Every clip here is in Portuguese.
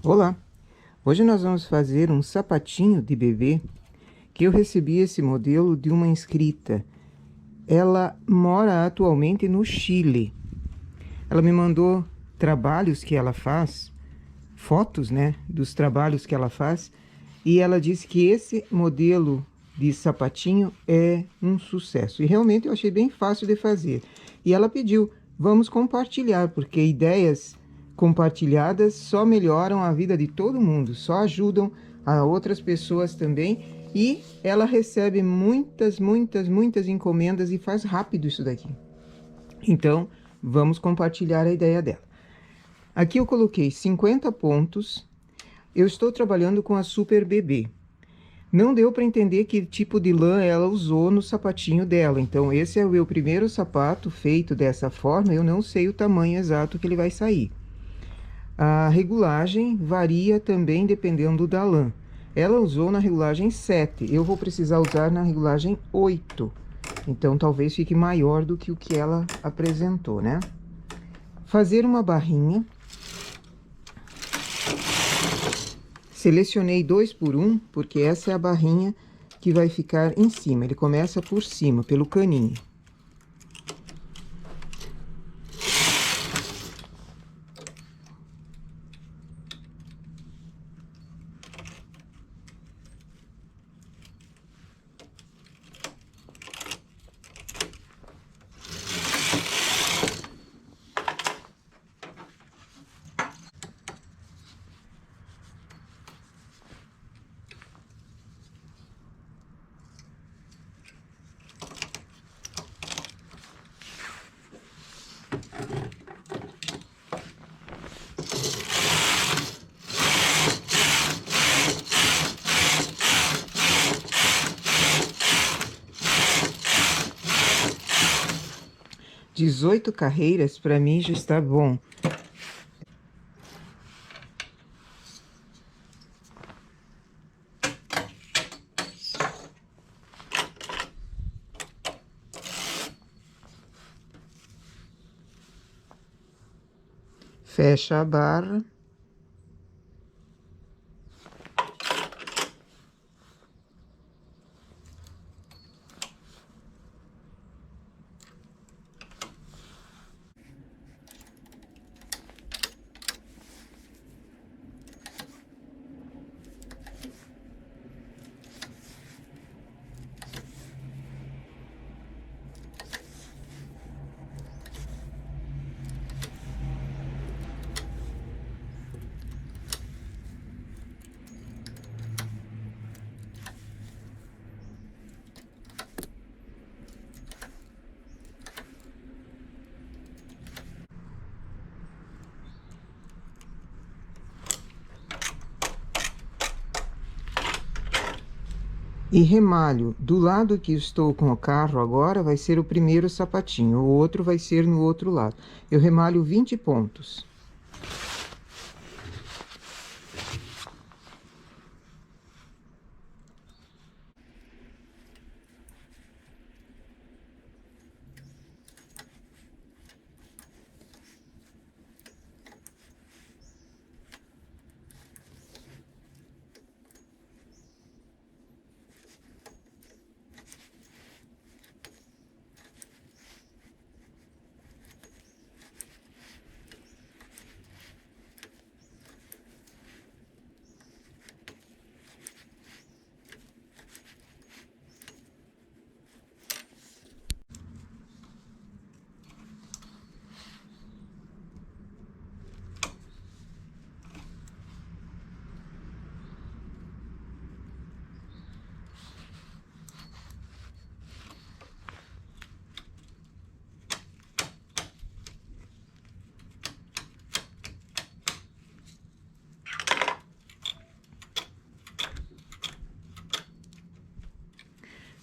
Olá! Hoje nós vamos fazer um sapatinho de bebê que eu recebi esse modelo de uma inscrita. Ela mora atualmente no Chile. Ela me mandou trabalhos que ela faz, fotos, né, dos trabalhos que ela faz, e ela disse que esse modelo de sapatinho é um sucesso. E realmente eu achei bem fácil de fazer. E ela pediu, vamos compartilhar, porque ideias compartilhadas só melhoram a vida de todo mundo, só ajudam a outras pessoas também. E ela recebe muitas encomendas e faz rápido isso daqui. Então, vamos compartilhar a ideia dela. Aqui eu coloquei 50 pontos. Eu estou trabalhando com a Super Bebê. Não deu para entender que tipo de lã ela usou no sapatinho dela. Então, esse é o meu primeiro sapato feito dessa forma. Eu não sei o tamanho exato que ele vai sair. A regulagem varia também dependendo da lã. Ela usou na regulagem 7. Eu vou precisar usar na regulagem 8. Então, talvez fique maior do que o que ela apresentou, né? Fazer uma barrinha. Selecionei 2 por 1, porque essa é a barrinha que vai ficar em cima. Ele começa por cima, pelo caninho. Dezoito carreiras, para mim, já está bom. Fecha a barra. E remalho do lado que estou com o carro agora, vai ser o primeiro sapatinho, o outro vai ser no outro lado. Eu remalho 20 pontos.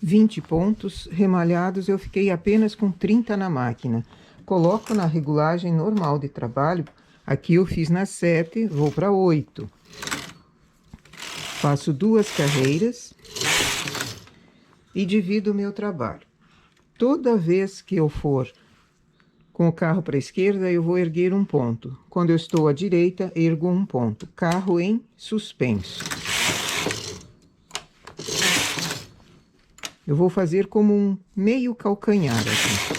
Vinte pontos remalhados, eu fiquei apenas com 30 na máquina. Coloco na regulagem normal de trabalho. Aqui eu fiz na 7, vou para 8. Faço 2 carreiras e divido o meu trabalho. Toda vez que eu for Com o carro para a esquerda, eu vou erguer um ponto. Quando eu estou à direita, ergo um ponto. Carro em suspenso. Eu vou fazer como um meio calcanhar aqui.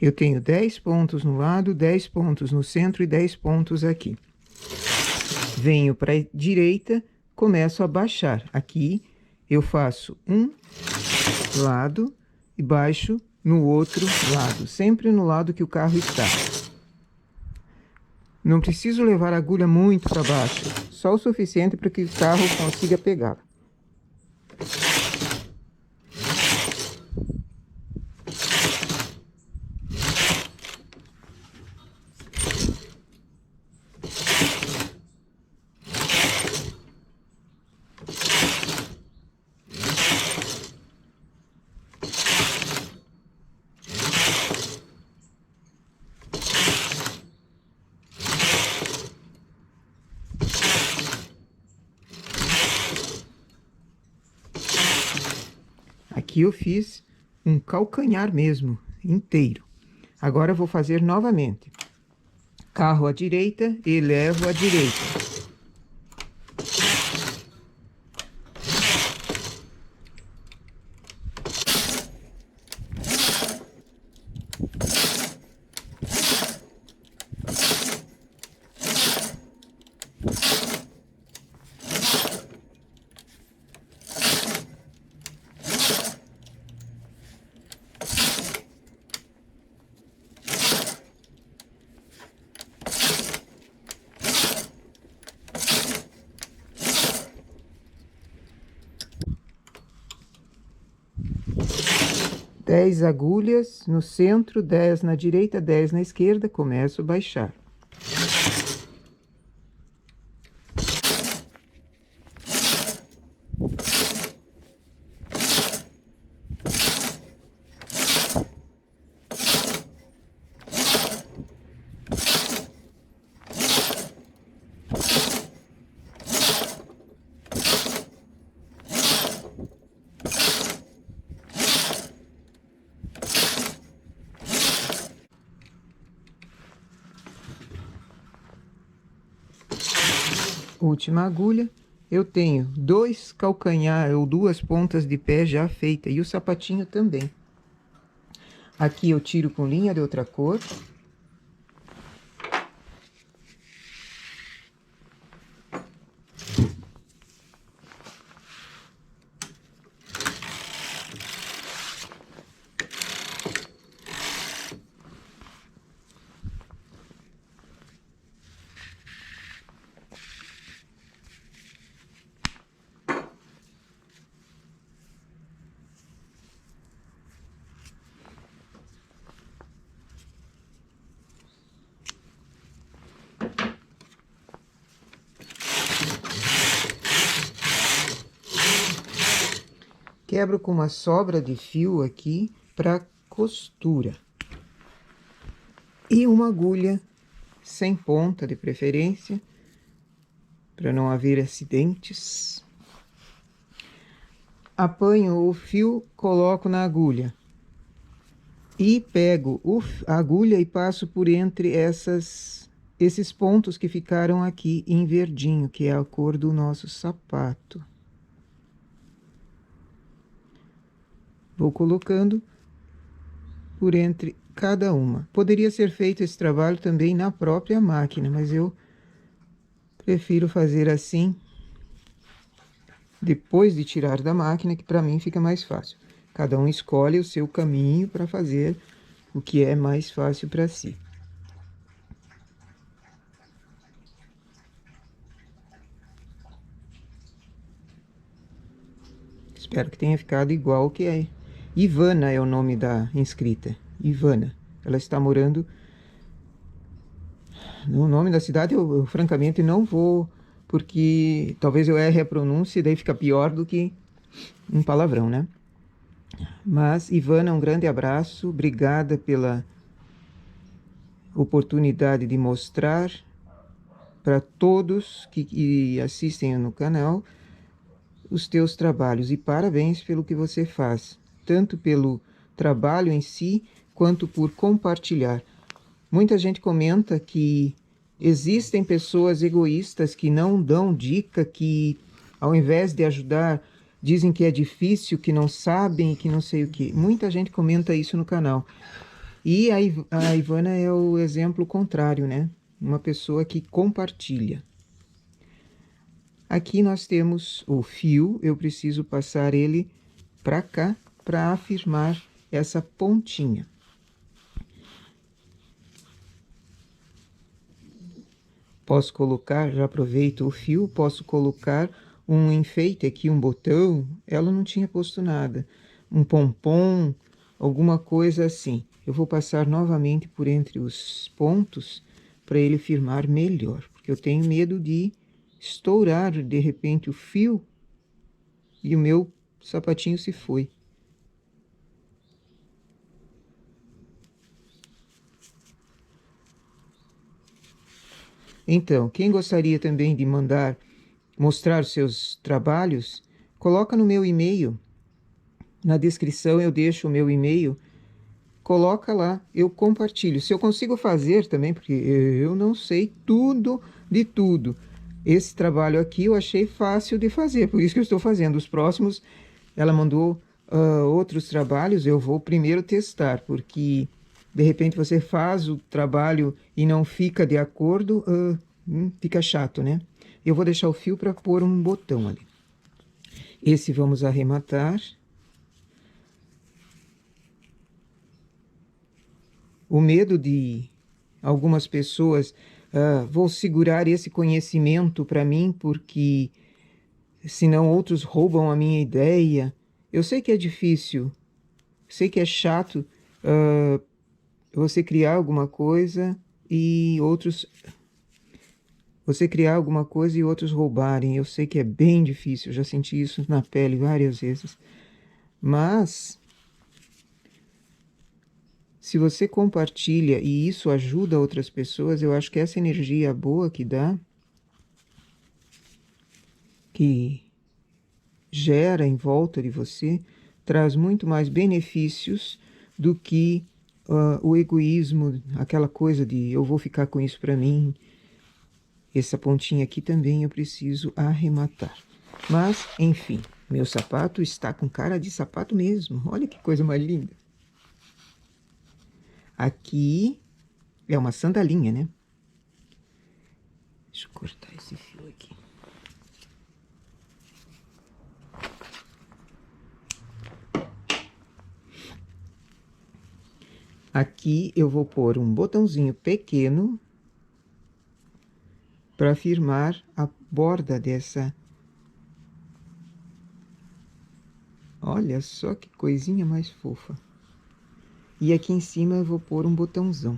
Eu tenho 10 pontos no lado, 10 pontos no centro e 10 pontos aqui. Venho para a direita, começo a baixar. Aqui eu faço um lado e baixo no outro lado, sempre no lado que o carro está. Não preciso levar a agulha muito para baixo, só o suficiente para que o carro consiga pegar. Aqui eu fiz um calcanhar mesmo, inteiro. Agora eu vou fazer novamente. Carro à direita, elevo à direita. Dez agulhas no centro, 10 na direita, 10 na esquerda, começo a baixar. Última agulha, eu tenho 2 calcanhar ou 2 pontas de pé já feita e o sapatinho também. Aqui eu tiro com linha de outra cor. Quebro com uma sobra de fio aqui para costura. E uma agulha sem ponta, de preferência, para não haver acidentes. Apanho o fio, coloco na agulha. E pego a agulha e passo por entre esses pontos que ficaram aqui em verdinho, que é a cor do nosso sapato. Vou colocando por entre cada uma. Poderia ser feito esse trabalho também na própria máquina, mas eu prefiro fazer assim, depois de tirar da máquina, que para mim fica mais fácil. Cada um escolhe o seu caminho para fazer o que é mais fácil para si. Espero que tenha ficado igual que é. Ivana é o nome da inscrita. Ivana. Ela está morando no nome da cidade. Eu francamente não vou, porque talvez eu erre a pronúncia e daí fica pior do que um palavrão, né? Mas, Ivana, um grande abraço. Obrigada pela oportunidade de mostrar para todos que assistem no canal os teus trabalhos. E parabéns pelo que você faz, tanto pelo trabalho em si, quanto por compartilhar. Muita gente comenta que existem pessoas egoístas que não dão dica, que ao invés de ajudar, dizem que é difícil, que não sabem, que não sei o que. Muita gente comenta isso no canal. E a Ivana é o exemplo contrário, né? Uma pessoa que compartilha. Aqui nós temos o fio, eu preciso passar ele para cá para afirmar essa pontinha. Posso colocar, já aproveito o fio, posso colocar um enfeite aqui, um botão. Ela não tinha posto nada. Um pompom, alguma coisa assim. Eu vou passar novamente por entre os pontos para ele firmar melhor, porque eu tenho medo de estourar de repente o fio e o meu sapatinho se foi. Então, quem gostaria também de mostrar os seus trabalhos, coloca no meu e-mail. Na descrição eu deixo o meu e-mail. Coloca lá, eu compartilho. Se eu consigo fazer também, porque eu não sei tudo de tudo. Esse trabalho aqui eu achei fácil de fazer, por isso que eu estou fazendo. Os próximos, ela mandou outros trabalhos, eu vou primeiro testar, porque de repente você faz o trabalho e não fica de acordo, fica chato, né? Eu vou deixar o fio para pôr um botão ali. Esse vamos arrematar. O medo de algumas pessoas, vou segurar esse conhecimento para mim, porque senão outros roubam a minha ideia. Eu sei que é difícil, sei que é chato você criar alguma coisa e outros... Você criar alguma coisa e outros roubarem. Eu sei que é bem difícil, já senti isso na pele várias vezes. Mas... se você compartilha e isso ajuda outras pessoas, eu acho que essa energia boa que dá, que gera em volta de você, traz muito mais benefícios do que o egoísmo, aquela coisa de eu vou ficar com isso para mim. Essa pontinha aqui também eu preciso arrematar. Mas, enfim, meu sapato está com cara de sapato mesmo. Olha que coisa mais linda. Aqui é uma sandalinha, né? Deixa eu cortar esse fio aqui. Aqui eu vou pôr um botãozinho pequeno para firmar a borda dessa. Olha só que coisinha mais fofa. E aqui em cima eu vou pôr um botãozão,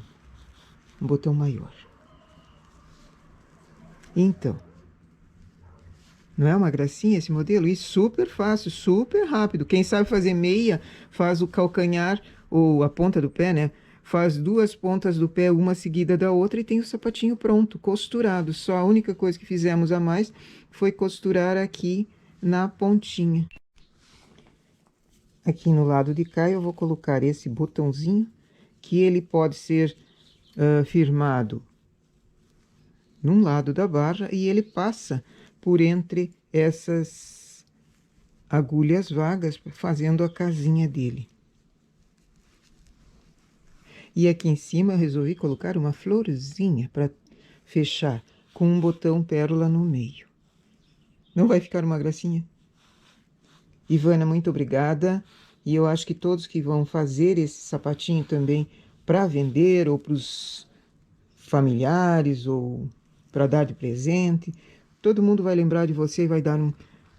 um botão maior. Então, não é uma gracinha esse modelo? E super fácil, super rápido. Quem sabe fazer meia, faz o calcanhar ou a ponta do pé, né? Faz duas pontas do pé, uma seguida da outra, e tem o sapatinho pronto, costurado. Só a única coisa que fizemos a mais foi costurar aqui na pontinha. Aqui no lado de cá eu vou colocar esse botãozinho, que ele pode ser firmado num lado da barra e ele passa por entre essas agulhas vagas, fazendo a casinha dele. E aqui em cima eu resolvi colocar uma florzinha para fechar, com um botão pérola no meio. Não vai ficar uma gracinha? Ivana, muito obrigada. E eu acho que todos que vão fazer esse sapatinho também para vender, ou para os familiares, ou para dar de presente, todo mundo vai lembrar de você e vai dar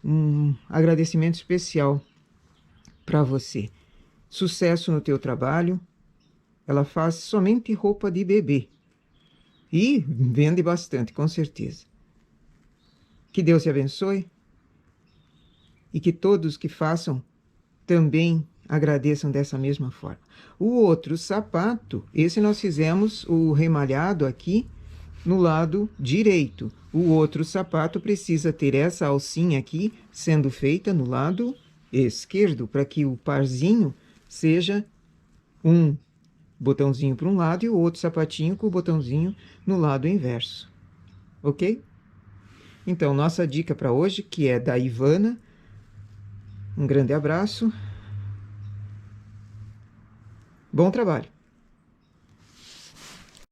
um agradecimento especial para você. Sucesso no teu trabalho. Ela faz somente roupa de bebê. E vende bastante, com certeza. Que Deus te abençoe. E que todos que façam também agradeçam dessa mesma forma. O outro sapato, esse nós fizemos o remalhado aqui no lado direito. O outro sapato precisa ter essa alcinha aqui sendo feita no lado esquerdo, para que o parzinho seja um botãozinho para um lado e o outro sapatinho com o botãozinho no lado inverso. Ok? Então, nossa dica para hoje, que é da Ivana. Um grande abraço. Bom trabalho!